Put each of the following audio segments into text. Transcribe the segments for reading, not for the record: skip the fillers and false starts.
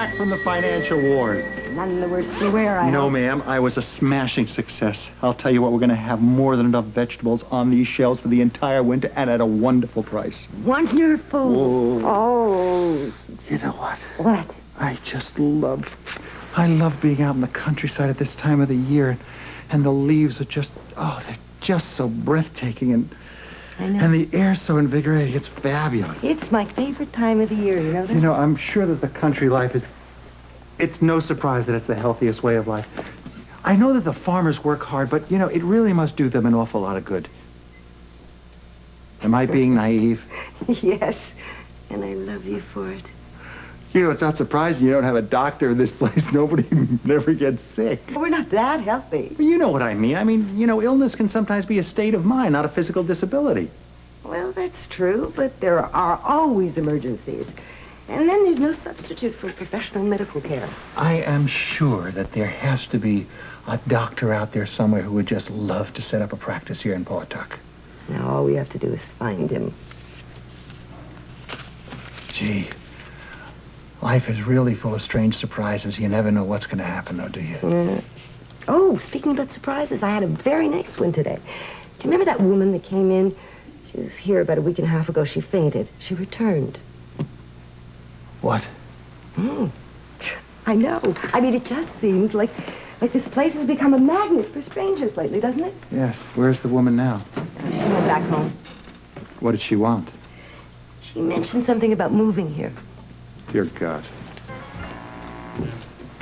back from the financial wars. None the worse for wear, I No, hope. ma'am. I was a smashing success. I'll tell you what, we're going to have more than enough vegetables on these shelves for the entire winter and at a wonderful price. Wonderful. Whoa. Oh. You know what? What? I love being out in the countryside at this time of the year. And the leaves are just, they're just so breathtaking. I know. And the air's so invigorating. It's fabulous. It's my favorite time of the year, you know that? You know, I'm sure that the country life it's no surprise that it's the healthiest way of life. I know that the farmers work hard, but, you know, it really must do them an awful lot of good. Am I being naive? Yes, and I love you for it. You know, it's not surprising you don't have a doctor in this place. Nobody never gets sick. We're not that healthy. But you know what I mean. I mean, you know, illness can sometimes be a state of mind, not a physical disability. Well, that's true, but there are always emergencies. And then there's no substitute for professional medical care. I am sure that there has to be a doctor out there somewhere who would just love to set up a practice here in Pawtuck. Now, all we have to do is find him. Gee, life is really full of strange surprises. You never know what's going to happen, though, do you? Oh, speaking about surprises, I had a very nice one today. Do you remember that woman that came in? She was here about a week and a half ago. She fainted. She returned. What? I know. I mean, it just seems like this place has become a magnet for strangers lately, doesn't it? Yes. Where's the woman now? She went back home. What did she want? She mentioned something about moving here. Dear God.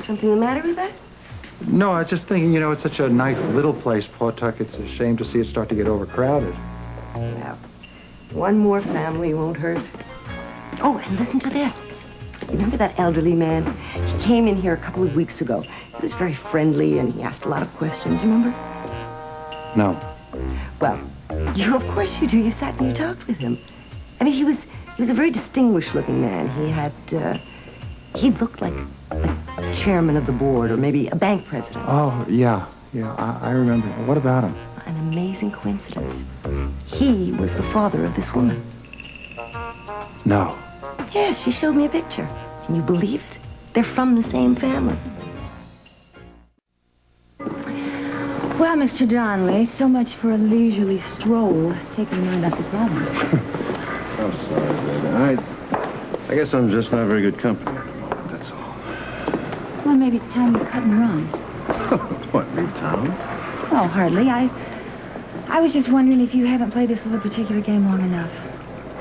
Something the matter with that? No, I was just thinking, you know, it's such a nice little place, Pawtuck. It's a shame to see it start to get overcrowded. Yeah. One more family won't hurt. Oh, and listen to this. Remember that elderly man? He came in here a couple of weeks ago. He was very friendly, and he asked a lot of questions, remember? No. Well, of course you do. You sat and you talked with him. I mean, he was a very distinguished-looking man. He looked like a chairman of the board, or maybe a bank president. Oh, yeah. Yeah, I remember. What about him? An amazing coincidence. He was the father of this woman. No. Yes, she showed me a picture. Can you believe it? They're from the same family. Well, Mr. Donnelly, so much for a leisurely stroll, taking your mind off the problems. I'm sorry, baby. I guess I'm just not very good company. That's all. Well, maybe it's time you cut and run. What, leave town? Oh, hardly. I was just wondering if you haven't played this little particular game long enough.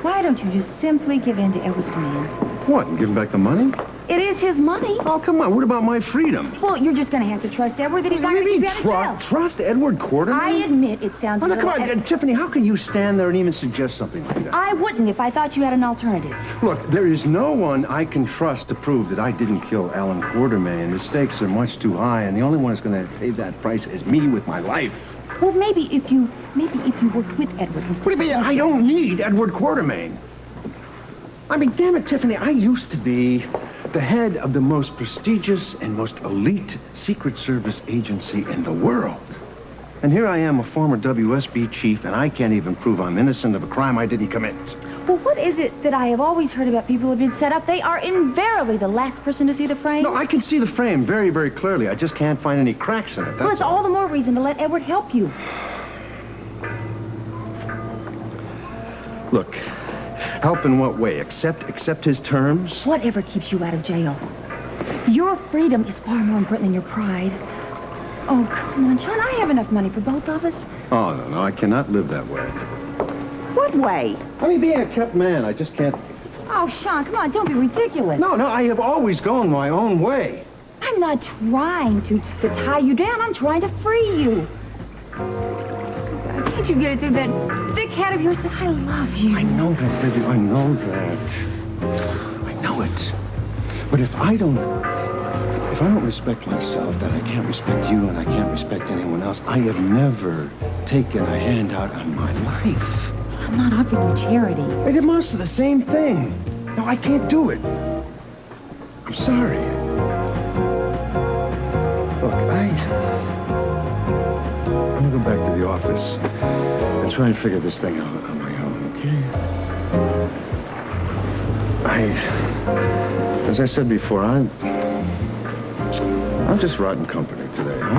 Why don't you just simply give in to Edward's demands? What, and give him back the money? It is his money. Oh, come on. What about my freedom? Well, you're just going to have to trust Edward that he's not going to keep you out of jail. Trust Edward Quarterman? I admit it sounds Well, a now, little... come on, Tiffany, how can you stand there and even suggest something like that? I wouldn't if I thought you had an alternative. Look, there is no one I can trust to prove that I didn't kill Alan Quarterman. The stakes are much too high, and the only one who's going to pay that price is me with my life. Well, maybe if you worked with Edward... What do you mean? I don't need Edward Quartermain. I mean, damn it, Tiffany, I used to be the head of the most prestigious and most elite Secret Service agency in the world. And here I am, a former WSB chief, and I can't even prove I'm innocent of a crime I didn't commit. Well, what is it that I have always heard about people who have been set up? They are invariably the last person to see the frame. No, I can see the frame very, very clearly. I just can't find any cracks in it. Well, it's all the more reason to let Edward help you. Look, help in what way? Accept his terms? Whatever keeps you out of jail. Your freedom is far more important than your pride. Oh, come on, John. I have enough money for both of us. Oh, no, I cannot live that way. What way? I mean, being a kept man, I just can't... Oh, Sean, come on. Don't be ridiculous. No, I have always gone my own way. I'm not trying to tie you down. I'm trying to free you. Can't you get it through that thick head of yours that I love you? I know that, baby. I know that. I know it. But if I don't respect myself, then I can't respect you and I can't respect anyone else. I have never taken a handout on my life. I'm not offering you charity. It amounts to the same thing. No, I can't do it. I'm sorry. Look, I'm gonna go back to the office and try and figure this thing out on my own, okay? As I said before, I'm just rotten company today, huh?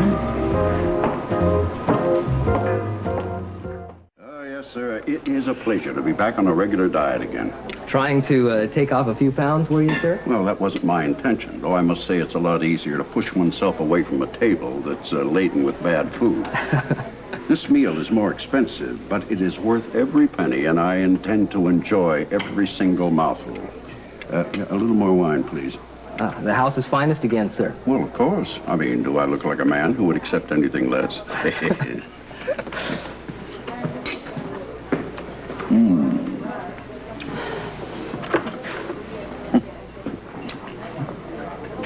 Yes, sir. It is a pleasure to be back on a regular diet again. Trying to take off a few pounds, were you, sir? Well, that wasn't my intention, though I must say it's a lot easier to push oneself away from a table that's laden with bad food. This meal is more expensive, but it is worth every penny, and I intend to enjoy every single mouthful. A little more wine, please. The house's finest again, sir. Well, of course. I mean, do I look like a man who would accept anything less?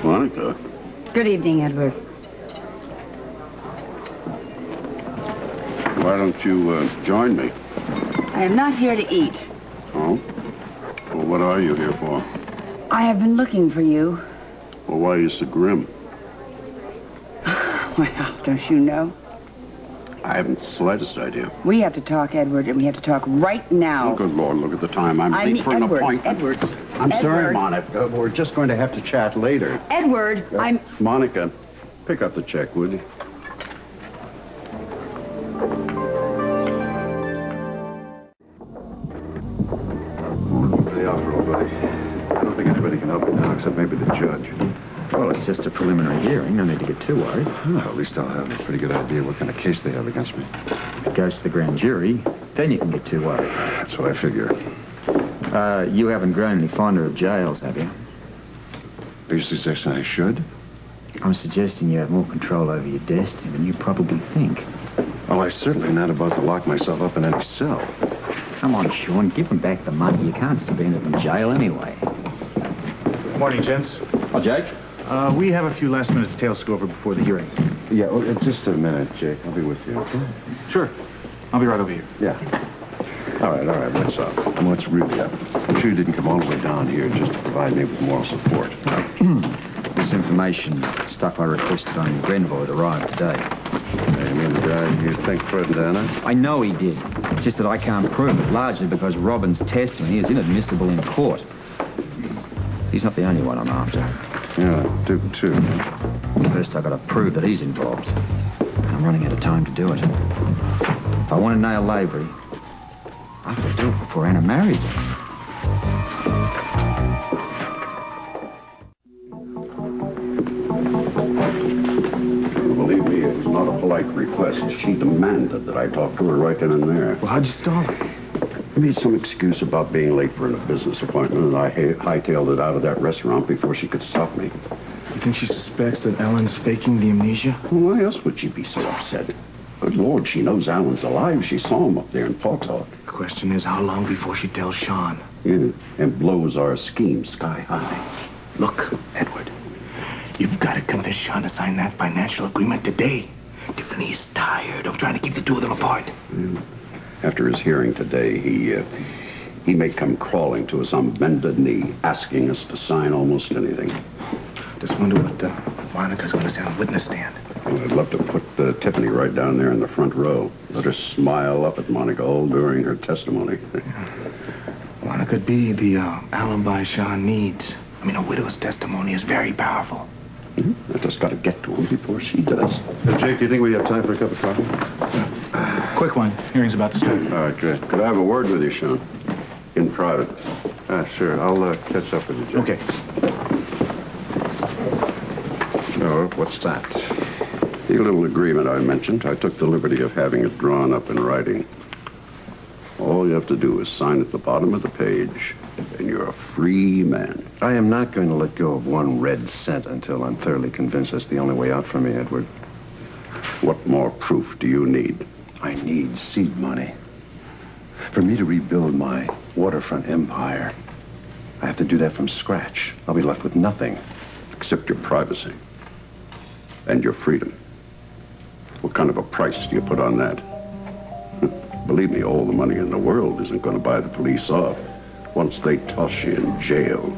Monica. Good evening, Edward. Why don't you join me? I am not here to eat. Oh? Well, what are you here for? I have been looking for you. Well, why are you so grim? Well, don't you know? I haven't the slightest idea. We have to talk, Edward, and we have to talk right now. Oh, good Lord, look at the time. I'm late for an appointment. Edward. I'm sorry, Edward. Monica. We're just going to have to chat later. Edward, I'm... Monica, pick up the check, would you? The offer, old buddy. I don't think anybody can help you now, except maybe the judge. Well, it's just a preliminary hearing. No need to get too worried. Well, at least I'll have a pretty good idea what kind of case they have against me. If it goes to the grand jury, then you can get too worried. That's what I figure. You haven't grown any fonder of jails, have you? Are you suggesting I should? I'm suggesting you have more control over your destiny than you probably think. Well, I'm certainly not about to lock myself up in any cell. Come on, Sean, give them back the money. You can't subpoena them in jail anyway. Morning, gents. Oh, Jake? We have a few last-minute details to go over before the hearing. Yeah, well, just a minute, Jake. I'll be with you, okay? Sure. I'll be right over here. Yeah. All right, what's up? What's really up? I'm sure you didn't come all the way down here just to provide me with moral support. This information, stuff I requested on Grenvoid, arrived today. You mean the guy you think threatened Anna? I know he did. It's just that I can't prove it, largely because Robin's testimony is inadmissible in court. He's not the only one I'm after. Yeah, do too. First, I've got to prove that he's involved. I'm running out of time to do it. If I want to nail Lavery, I have to do it before Anna marries him. Believe me, it was not a polite request. She demanded that I talk to her right then and there. Well, how'd you stall her? I made some excuse about being late for a business appointment, and I hightailed it out of that restaurant before she could stop me. You think she suspects that Ellen's faking the amnesia? Well, why else would she be so upset? Good Lord, she knows Alan's alive. She saw him up there in Porto. The question is, how long before she tells Sean? Yeah, and blows our scheme sky high. Look, Edward, you've got to convince Sean to sign that financial agreement today. Tiffany's tired of trying to keep the two of them apart. Yeah. After his hearing today, he may come crawling to us on bended knee, asking us to sign almost anything. Just wonder what Monica's going to say on the witness stand. Well, I'd love to put Tiffany right down there in the front row. Let her smile up at Monica all during her testimony. Monica could be the alibi Sean needs. I mean, a widow's testimony is very powerful. I just got to get to him before she does. Jake, do you think we have time for a cup of coffee? Quick one. Hearing's about to start. All right, Jay. Could I have a word with you, Sean? In private. Sure. I'll catch up with you, Jake. Okay. Oh, what's that? The little agreement I mentioned, I took the liberty of having it drawn up in writing. All you have to do is sign at the bottom of the page, and you're a free man. I am not going to let go of one red cent until I'm thoroughly convinced that's the only way out for me, Edward. What more proof do you need? I need seed money. For me to rebuild my waterfront empire, I have to do that from scratch. I'll be left with nothing. Except your privacy. And your freedom. What kind of a price do you put on that? Believe me, all the money in the world isn't going to buy the police off once they toss you in jail.